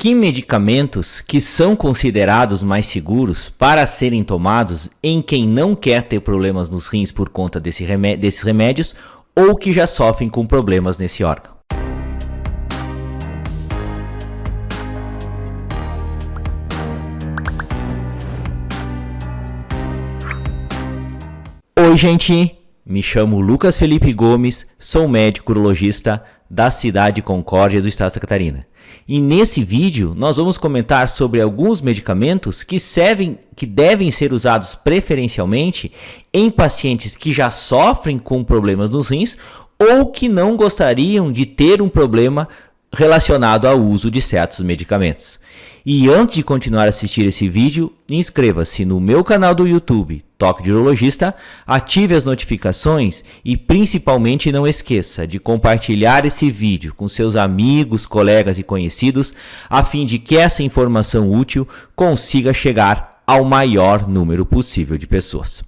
que medicamentos que são considerados mais seguros para serem tomados em quem não quer ter problemas nos rins por conta desses remédios ou que já sofrem com problemas nesse órgão. Oi, gente! Me chamo Lucas Felipe Gomes, sou médico urologista da cidade de Concórdia do estado de Santa Catarina. E nesse vídeo nós vamos comentar sobre alguns medicamentos que devem ser usados preferencialmente em pacientes que já sofrem com problemas nos rins ou que não gostariam de ter um problema relacionado ao uso de certos medicamentos. E antes de continuar a assistir esse vídeo, inscreva-se no meu canal do YouTube, Toque de Urologista, ative as notificações e principalmente não esqueça de compartilhar esse vídeo com seus amigos, colegas e conhecidos, a fim de que essa informação útil consiga chegar ao maior número possível de pessoas.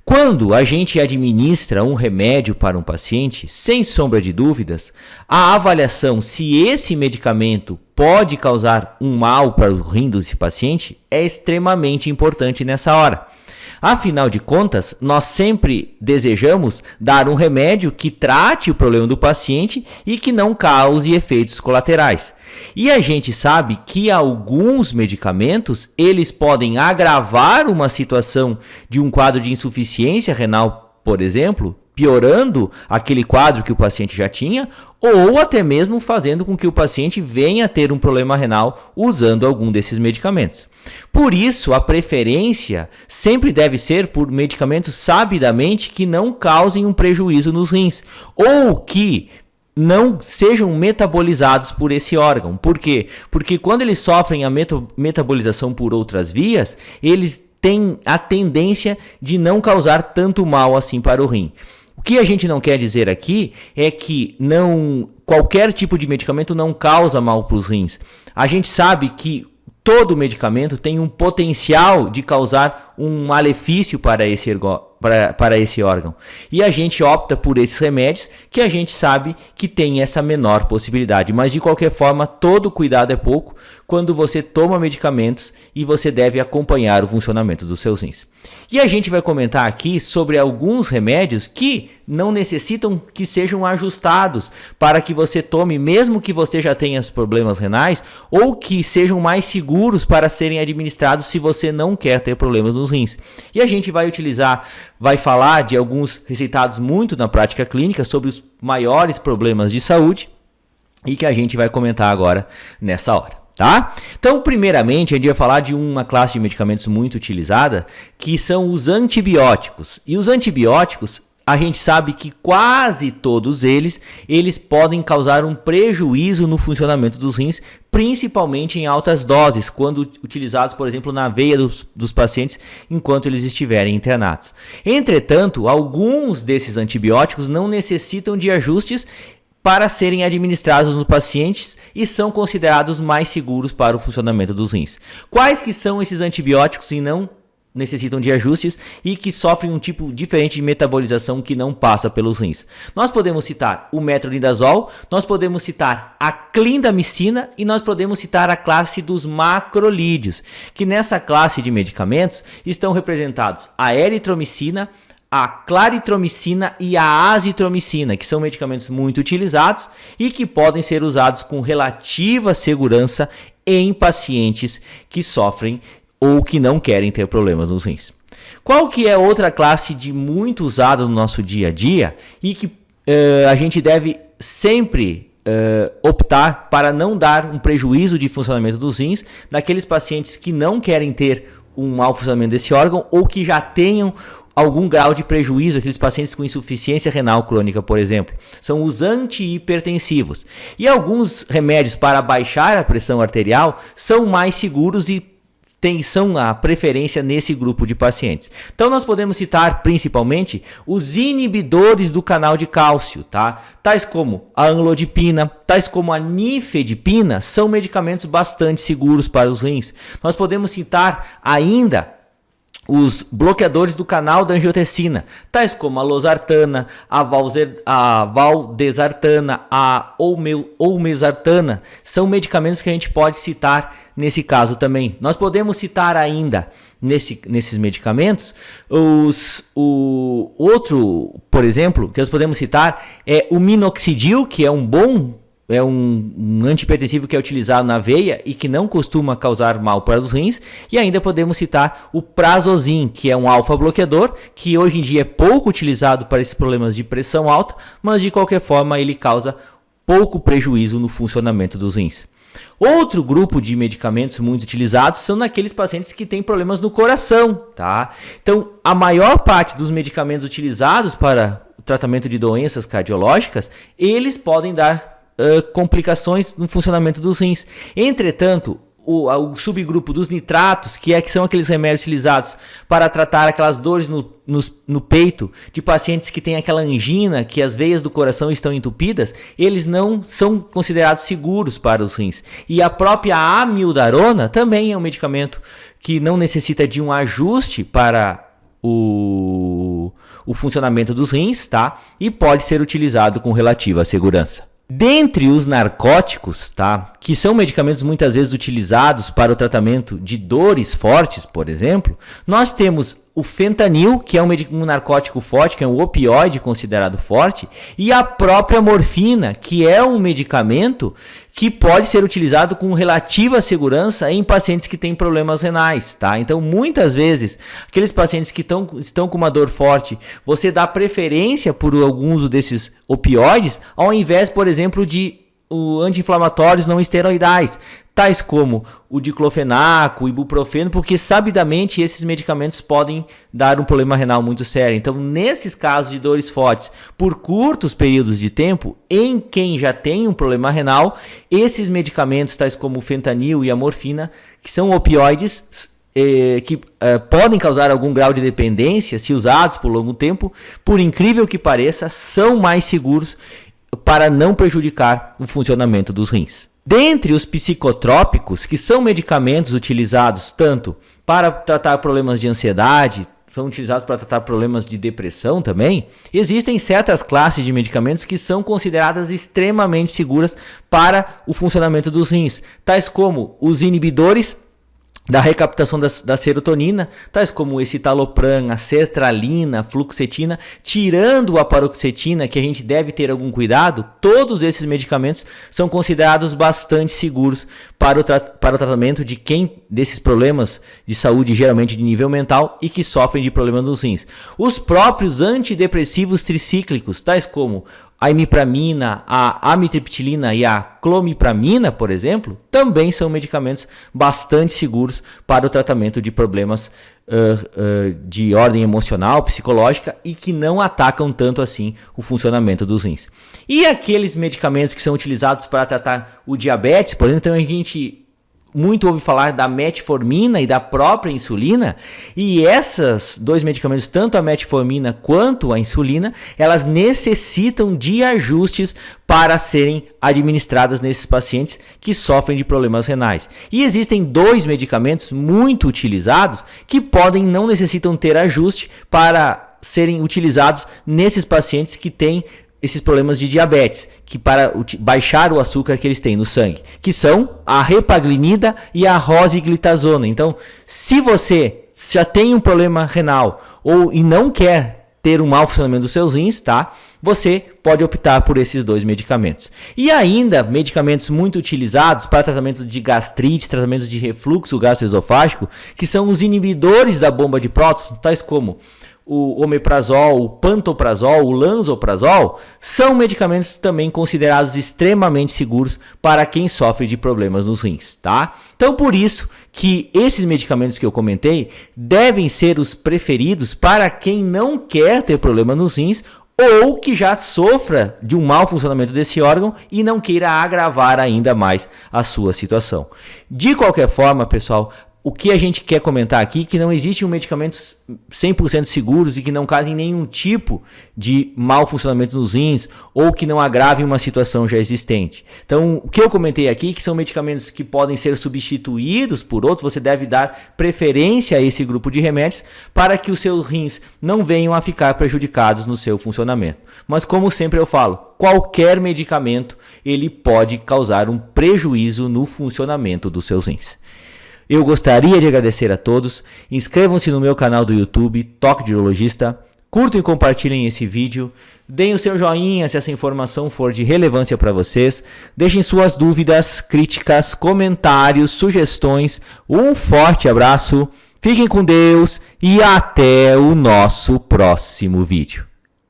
Quando a gente administra um remédio para um paciente, sem sombra de dúvidas, a avaliação se esse medicamento pode causar um mal para o rim desse paciente é extremamente importante nessa hora. Afinal de contas, nós sempre desejamos dar um remédio que trate o problema do paciente e que não cause efeitos colaterais. E a gente sabe que alguns medicamentos, eles podem agravar uma situação de um quadro de insuficiência renal, por exemplo, piorando aquele quadro que o paciente já tinha, ou até mesmo fazendo com que o paciente venha a ter um problema renal usando algum desses medicamentos. Por isso, a preferência sempre deve ser por medicamentos sabidamente que não causem um prejuízo nos rins, ou que não sejam metabolizados por esse órgão. Por quê? Porque quando eles sofrem a metabolização por outras vias, eles têm a tendência de não causar tanto mal assim para o rim. O que a gente não quer dizer aqui é que qualquer tipo de medicamento não causa mal para os rins. A gente sabe que todo medicamento tem um potencial de causar um malefício para esse órgão. E a gente opta por esses remédios que a gente sabe que tem essa menor possibilidade. Mas de qualquer forma, todo cuidado é pouco quando você toma medicamentos e você deve acompanhar o funcionamento dos seus rins. E a gente vai comentar aqui sobre alguns remédios que não necessitam que sejam ajustados para que você tome, mesmo que você já tenha problemas renais, ou que sejam mais seguros para serem administrados se você não quer ter problemas nos rins. E a gente vai falar de alguns receitados muito na prática clínica sobre os maiores problemas de saúde e que a gente vai comentar agora nessa hora. Tá? Então, primeiramente, a gente vai falar de uma classe de medicamentos muito utilizada, que são os antibióticos. E os antibióticos, a gente sabe que quase todos eles podem causar um prejuízo no funcionamento dos rins, principalmente em altas doses, quando utilizados, por exemplo, na veia dos pacientes enquanto eles estiverem internados. Entretanto, alguns desses antibióticos não necessitam de ajustes para serem administrados nos pacientes e são considerados mais seguros para o funcionamento dos rins. Quais que são esses antibióticos e não necessitam de ajustes e que sofrem um tipo diferente de metabolização que não passa pelos rins? Nós podemos citar o metronidazol, nós podemos citar a clindamicina e nós podemos citar a classe dos macrolídeos, que nessa classe de medicamentos estão representados a eritromicina, a claritromicina e a azitromicina, que são medicamentos muito utilizados e que podem ser usados com relativa segurança em pacientes que sofrem ou que não querem ter problemas nos rins. Qual que é outra classe de muito usada no nosso dia a dia e que a gente deve sempre optar para não dar um prejuízo de funcionamento dos rins daqueles pacientes que não querem ter um mau funcionamento desse órgão ou que já tenham algum grau de prejuízo, aqueles pacientes com insuficiência renal crônica, por exemplo, são os antihipertensivos. E alguns remédios para baixar a pressão arterial são mais seguros e são a preferência nesse grupo de pacientes. Então nós podemos citar principalmente os inibidores do canal de cálcio, tá? Tais como a amlodipina, tais como a nifedipina, são medicamentos bastante seguros para os rins. Nós podemos citar ainda os bloqueadores do canal da angiotensina, tais como a losartana, a valdesartana, a olmesartana, são medicamentos que a gente pode citar nesse caso também. Nós podemos citar ainda nesses medicamentos o outro, por exemplo, que nós podemos citar é o minoxidil, que é um antihipertensivo que é utilizado na veia e que não costuma causar mal para os rins. E ainda podemos citar o Prazosin, que é um alfa-bloqueador, que hoje em dia é pouco utilizado para esses problemas de pressão alta, mas de qualquer forma ele causa pouco prejuízo no funcionamento dos rins. Outro grupo de medicamentos muito utilizados são naqueles pacientes que têm problemas no coração, tá? Então, a maior parte dos medicamentos utilizados para o tratamento de doenças cardiológicas, eles podem dar complicações no funcionamento dos rins. Entretanto, o subgrupo dos nitratos, que são aqueles remédios utilizados para tratar aquelas dores no peito de pacientes que têm aquela angina, que as veias do coração estão entupidas, eles não são considerados seguros para os rins. E a própria amiodarona também é um medicamento que não necessita de um ajuste para o funcionamento dos rins, tá? E pode ser utilizado com relativa segurança. Dentre os narcóticos, tá, que são medicamentos muitas vezes utilizados para o tratamento de dores fortes, por exemplo, nós temos o fentanil, que é um narcótico forte, que é um opioide considerado forte, e a própria morfina, que é um medicamento que pode ser utilizado com relativa segurança em pacientes que têm problemas renais, tá? Então, muitas vezes, aqueles pacientes que estão com uma dor forte, você dá preferência por algum uso desses opioides, ao invés, por exemplo, de anti-inflamatórios não esteroidais, tais como o diclofenaco, o ibuprofeno, porque sabidamente esses medicamentos podem dar um problema renal muito sério. Então, nesses casos de dores fortes por curtos períodos de tempo, em quem já tem um problema renal, esses medicamentos, tais como o fentanil e a morfina, que são opioides, que podem causar algum grau de dependência se usados por longo tempo, por incrível que pareça, são mais seguros para não prejudicar o funcionamento dos rins. Dentre os psicotrópicos, que são medicamentos utilizados tanto para tratar problemas de ansiedade, são utilizados para tratar problemas de depressão também, existem certas classes de medicamentos que são consideradas extremamente seguras para o funcionamento dos rins, tais como os inibidores da recaptação da serotonina, tais como o escitalopram, a sertralina, a fluoxetina, tirando a paroxetina, que a gente deve ter algum cuidado, todos esses medicamentos são considerados bastante seguros para o tratamento de quem desses problemas de saúde, geralmente de nível mental, e que sofrem de problemas nos rins. Os próprios antidepressivos tricíclicos, tais como a imipramina, a amitriptilina e a clomipramina, por exemplo, também são medicamentos bastante seguros para o tratamento de problemas de ordem emocional, psicológica e que não atacam tanto assim o funcionamento dos rins. E aqueles medicamentos que são utilizados para tratar o diabetes, por exemplo, então a gente muito ouve falar da metformina e da própria insulina, e esses dois medicamentos, tanto a metformina quanto a insulina, elas necessitam de ajustes para serem administradas nesses pacientes que sofrem de problemas renais. E existem dois medicamentos muito utilizados que não necessitam ter ajuste para serem utilizados nesses pacientes que têm esses problemas de diabetes, que para baixar o açúcar que eles têm no sangue, que são a repaglinida e a rosiglitazona. Então, se você já tem um problema renal e não quer ter um mau funcionamento dos seus rins, tá? Você pode optar por esses dois medicamentos. E ainda, medicamentos muito utilizados para tratamento de gastrite, tratamento de refluxo gastroesofágico, que são os inibidores da bomba de prótons, tais como o omeprazol, o pantoprazol, o lansoprazol, são medicamentos também considerados extremamente seguros para quem sofre de problemas nos rins, tá? Então, por isso que esses medicamentos que eu comentei devem ser os preferidos para quem não quer ter problema nos rins ou que já sofra de um mau funcionamento desse órgão e não queira agravar ainda mais a sua situação. De qualquer forma, pessoal, o que a gente quer comentar aqui é que não existe um medicamento 100% seguros e que não causem nenhum tipo de mau funcionamento nos rins ou que não agrave uma situação já existente. Então, o que eu comentei aqui é que são medicamentos que podem ser substituídos por outros, você deve dar preferência a esse grupo de remédios para que os seus rins não venham a ficar prejudicados no seu funcionamento. Mas como sempre eu falo, qualquer medicamento ele pode causar um prejuízo no funcionamento dos seus rins. Eu gostaria de agradecer a todos, inscrevam-se no meu canal do YouTube, Toque de Urologista, curtam e compartilhem esse vídeo, deem o seu joinha se essa informação for de relevância para vocês, deixem suas dúvidas, críticas, comentários, sugestões, um forte abraço, fiquem com Deus e até o nosso próximo vídeo.